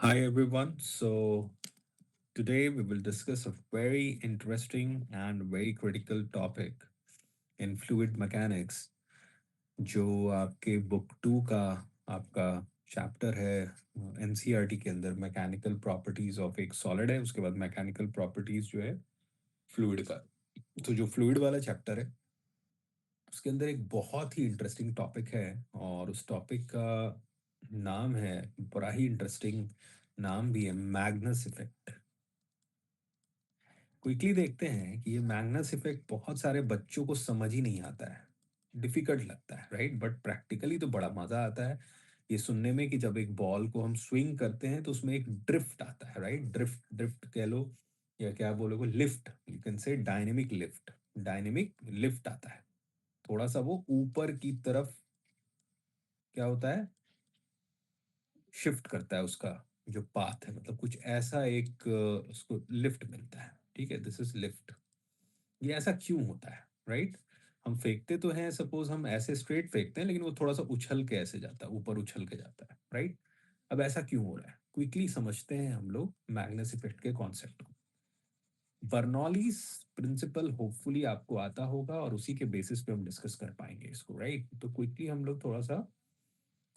Hi everyone. Today we will discuss a very interesting and very critical topic in fluid mechanics जो आपके book 2 का आपका chapter है NCERT के अंदर मैकेनिकल प्रॉपर्टीज ऑफ एक सॉलिड है उसके बाद मैकेनिकल प्रॉपर्टीज जो है फ्लूइड का। तो जो फ्लूइड वाला चैप्टर है उसके अंदर एक बहुत ही इंटरेस्टिंग टॉपिक है और उस टॉपिक का नाम है बड़ा ही इंटरेस्टिंग नाम भी है मैग्नस इफेक्ट। क्विकली देखते हैं कि ये मैग्नस इफेक्ट बहुत सारे बच्चों को समझ ही नहीं आता है, डिफिकल्ट लगता है, राइट? बट प्रैक्टिकली तो बड़ा मजा आता है ये सुनने में कि जब एक बॉल को हम स्विंग करते हैं तो उसमें एक ड्रिफ्ट आता है, राइट? ड्रिफ्ट ड्रिफ्ट कह लो या क्या बोलोगे, lift, you can say dynamic lift. Dynamic lift आता है, थोड़ा सा वो ऊपर की तरफ क्या होता है, शिफ्ट करता है उसका जो पाथ है, मतलब कुछ ऐसा एक उसको लिफ्ट मिलता है। ठीक है, दिस इज लिफ्ट। ये ऐसा क्यों होता है, राइट? हम फेंकते तो हैं, सपोज हम ऐसे स्ट्रेट फेंकते हैं लेकिन वो थोड़ा सा उछल के ऐसे जाता है, ऊपर उछल के जाता है, राइट? अब ऐसा क्यों हो रहा है, क्विकली समझते हैं हम लोग मैग्नस इफेक्ट के कॉन्सेप्ट को। बर्नौलीज प्रिंसिपल होपफुली आपको आता होगा और उसी के बेसिस पे हम डिस्कस कर पाएंगे इसको, राइट? तो क्विकली हम लोग थोड़ा सा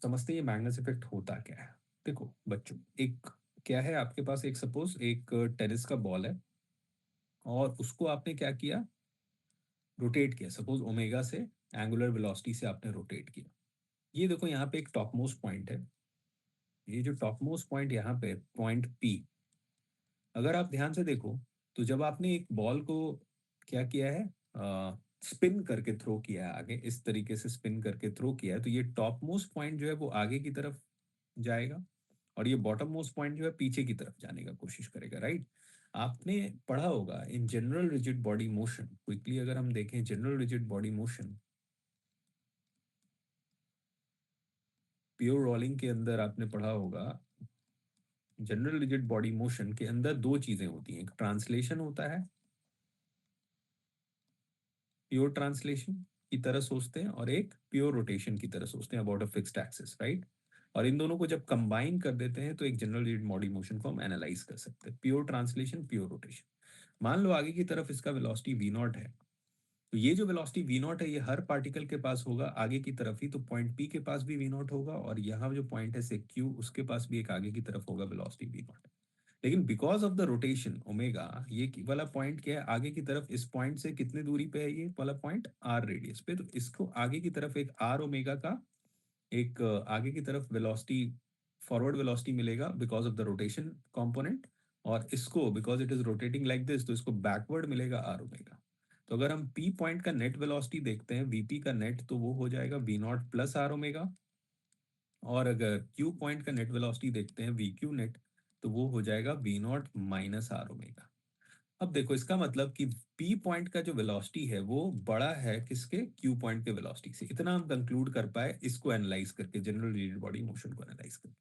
समझते हैं ये मैग्नस इफेक्ट होता क्या है। देखो बच्चों, एक क्या है, आपके पास एक सपोज एक टेनिस का बॉल है और उसको आपने क्या किया, रोटेट किया, सपोज ओमेगा से, एंगुलर वेलोसिटी से आपने रोटेट किया। ये देखो यहाँ पे एक टॉप मोस्ट पॉइंट है, ये जो टॉप मोस्ट पॉइंट यहाँ पे पॉइंट पी, अगर आप ध्यान से देखो तो जब आपने एक बॉल को क्या किया है, स्पिन करके थ्रो किया है, आगे इस तरीके से स्पिन करके थ्रो किया है, तो ये टॉप मोस्ट पॉइंट जो है वो आगे की तरफ जाएगा और ये बॉटम मोस्ट पॉइंट जो है पीछे की तरफ जाने का कोशिश करेगा, राइट? आपने पढ़ा होगा in general rigid body motion, quickly अगर हम देखें general rigid body motion, pure rolling के अंदर आपने पढ़ा होगा, जनरल रिजिड बॉडी मोशन के अंदर दो चीजें होती हैं, एक ट्रांसलेशन होता है, प्योर ट्रांसलेशन की तरह सोचते हैं, और एक प्योर रोटेशन की तरह सोचते हैं about a fixed axis, right? और इन दोनों को जब कंबाइन कर देते हैं तो एक जनरल रिजिड बॉडी मोशन को हम एनालाइज कर सकते हैं, प्योर ट्रांसलेशन प्योर रोटेशन। मान लो आगे की तरफ इसका वेलोसिटी वी नॉट है, तो ये जो वेलोसिटी वी नॉट है ये हर पार्टिकल के पास होगा आगे की तरफ ही, तो पॉइंट पी के पास भी वी नॉट होगा और यहाँ जो पॉइंट है से क्यू, उसके पास भी एक आगे की तरफ होगा वेलोसिटी वी नॉट। लेकिन because of the rotation omega, ये वाला पॉइंट क्या है, आगे की तरफ इस पॉइंट से कितने दूरी पे है, ये वाला पॉइंट आर रेडियस पे, तो इसको आगे की तरफ एक आर ओमेगा का एक आगे की तरफ वेलोसिटी, फॉरवर्ड वेलोसिटी मिलेगा because of the rotation component, और इसको because it is rotating like this तो इसको बैकवर्ड मिलेगा आर ओमेगा। तो अगर हम पी पॉइंट का नेट वेलोसिटी देखते हैं, वीपी का नेट, तो वो हो जाएगा V naught plus R omega, और अगर क्यू पॉइंट का नेट वेलोसिटी देखते हैं, वी क्यू नेट, तो वो हो जाएगा V naught minus R omega. अब देखो इसका मतलब कि पी पॉइंट का जो वेलोसिटी है वो बड़ा है किसके, क्यू पॉइंट के वेलोसिटी से। इतना हम कंक्लूड कर पाए इसको एनालाइज करके, जनरल रिजिड बॉडी मोशन को एनालाइज करके।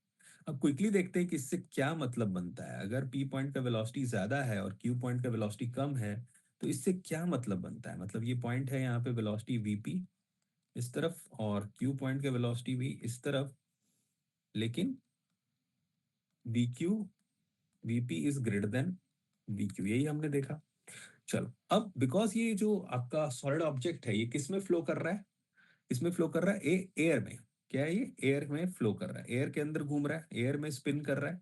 अब क्विकली देखते हैं कि इससे क्या मतलब बनता है, अगर पी पॉइंट का वेलोसिटी ज्यादा है और क्यू पॉइंट का वेलोसिटी कम है तो इससे क्या मतलब बनता है। मतलब ये पॉइंट है यहाँ पे वेलोसिटी वीपी इस तरफ और क्यू पॉइंट का वेलोसिटी भी इस तरफ, लेकिन we Q, VP is greater than we Q, यही हमने देखा। चलो अब बिकॉज ये जो आपका सॉलिड ऑब्जेक्ट है ये किस में फ्लो कर रहा है, इसमें फ्लो कर रहा है एयर में। क्या है ये, एयर में फ्लो कर रहा है, एयर के अंदर घूम रहा है, एयर में स्पिन कर रहा है।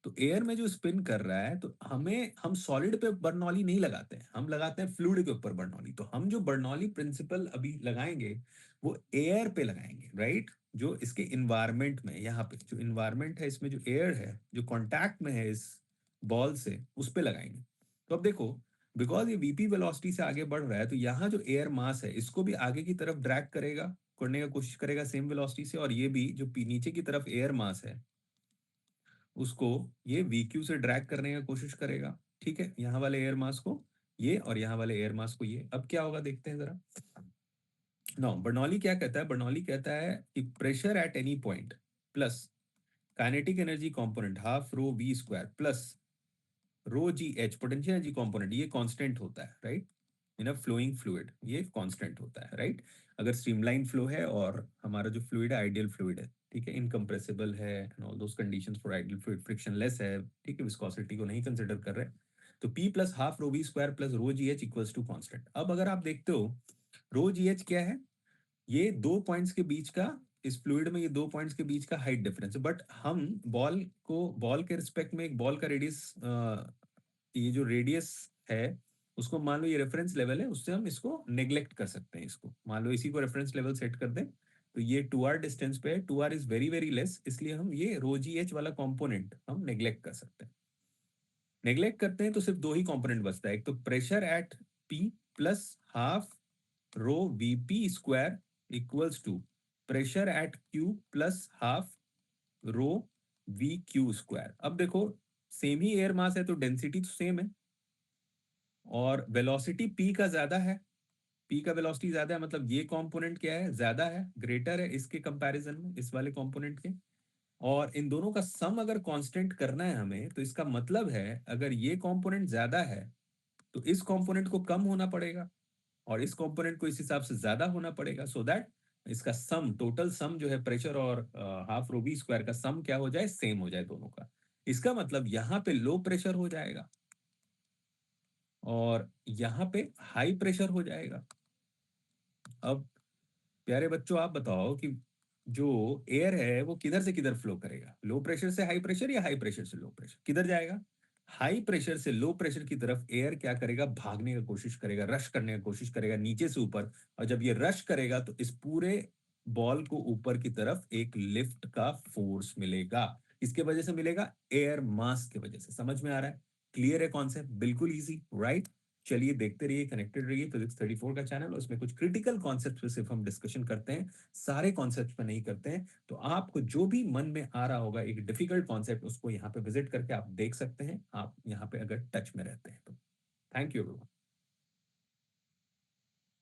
तो एयर में जो स्पिन कर रहा है तो हम सॉलिड पे बर्नौली नहीं लगाते हैं, हम लगाते हैं फ्लूइड के ऊपर बर्नौली। तो हम जो बर्नौली प्रिंसिपल अभी लगाएंगे वो एयर पे लगाएंगे, राइट? जो इसके इन्वायरमेंट में, यहाँ पे जो इन्वायरमेंट है इसमें जो एयर है जो कांटेक्ट में है इस बॉल से, उस पे लगाएंगे। तो अब देखो, बिकॉज ये वीपी वेलोसिटी से आगे बढ़ रहा है तो यहाँ जो एयर मास है इसको भी आगे की तरफ ड्रैग करेगा, करने का कोशिश करेगा सेम वेलोसिटी से, और ये भी जो नीचे की तरफ एयर मास है उसको ये VQ से ड्रैग करने का कोशिश करेगा। ठीक है, यहाँ वाले एयर मास को ये और यहाँ वाले एयर मास को ये। अब क्या होगा देखते हैं जरा। नो, बर्नौली क्या कहता है, बर्नौली कहता है कि pressure at any point plus kinetic energy component half rho V square plus rho G H potential energy component, ये कांस्टेंट होता है, right? In a flowing fluid ये कांस्टेंट होता है, राइट? अगर स्ट्रीमलाइन फ्लो है और हमारा जो फ्लूइड है आइडियल फ्लूइड है, ठीक है, इनकम्प्रेसिबल है and all those conditions for ideal fluid, frictionless है, ठीक है, विस्कोसिटी को नहीं कंसिडर कर रहे, तो P plus half rho V square plus rho G H equals to constant. अब अगर आप देखते हो रो जी एच क्या है, ये दो पॉइंट्स के बीच का, इस फ्लूइड में ये दो पॉइंट्स के बीच का हाइट डिफरेंस है, बट हम बॉल के रिस्पेक्ट में एक बॉल का रेडियस, ये जो रेडियस है उसको मान लो ये रेफरेंस लेवल है, उससे हम इसको नेग्लेक्ट कर सकते हैं, इसको मान लो इसी को रेफरेंस लेवल सेट कर दें, तो ये 2r डिस्टेंस पे है, 2r is very very less, इसलिए हम ये रो जी एच वाला कंपोनेंट हम नेग्लेक्ट कर सकते हैं। नेग्लेक्ट करते हैं तो सिर्फ दो ही कंपोनेंट बचता है, एक तो pressure at P plus half rho Vp square equals to pressure at Q plus half rho V Q square. अब देखो सेम ही एयर मास है तो डेंसिटी तो सेम है, और वेलोसिटी P का ज्यादा है, P का वेलोसिटी ज्यादा है, मतलब ये कंपोनेंट क्या है, ज्यादा है, ग्रेटर है इसके कंपैरिजन में, इस वाले कंपोनेंट के। और इन दोनों का सम अगर कांस्टेंट करना है हमें, तो इसका मतलब है अगर ये कंपोनेंट ज्यादा है तो इस कंपोनेंट को कम होना पड़ेगा, और इस कंपोनेंट को इस हिसाब से ज्यादा होना पड़ेगा, सो दैट इसका सम, टोटल सम जो है प्रेशर और हाफ रो वी स्क्वायर का सम क्या हो जाए, सेम हो जाए दोनों का। इसका मतलब यहाँ पे लो प्रेशर हो जाएगा और यहाँ पे हाई प्रेशर हो जाएगा। अब प्यारे बच्चों आप बताओ कि जो एयर है वो किधर से किधर फ्लो करेगा, लो प्रेशर से हाई प्रेशर या हाई प्रेशर से लो प्रेशर, किधर जाएगा? हाई प्रेशर से लो प्रेशर की तरफ एयर क्या करेगा, भागने की कोशिश करेगा, रश करने की कोशिश करेगा नीचे से ऊपर, और जब ये रश करेगा तो इस पूरे बॉल को ऊपर की तरफ एक लिफ्ट का फोर्स मिलेगा। इसके वजह से मिलेगा, एयर मास की वजह से। समझ में आ रहा है? क्लियर है कॉन्सेप्ट? बिल्कुल इजी, राइट? चलिए देखते रहिए, कनेक्टेड रहिए फिजिक्स 34 का चैनल, उसमें कुछ क्रिटिकल कॉन्सेप्ट पे सिर्फ हम डिस्कशन करते हैं, सारे कॉन्सेप्ट पे नहीं करते हैं। तो आपको जो भी मन में आ रहा होगा एक डिफिकल्ट कॉन्सेप्ट, उसको यहाँ पे विजिट करके आप देख सकते हैं, आप यहाँ पे अगर टच में रहते हैं तो। Thank you everyone.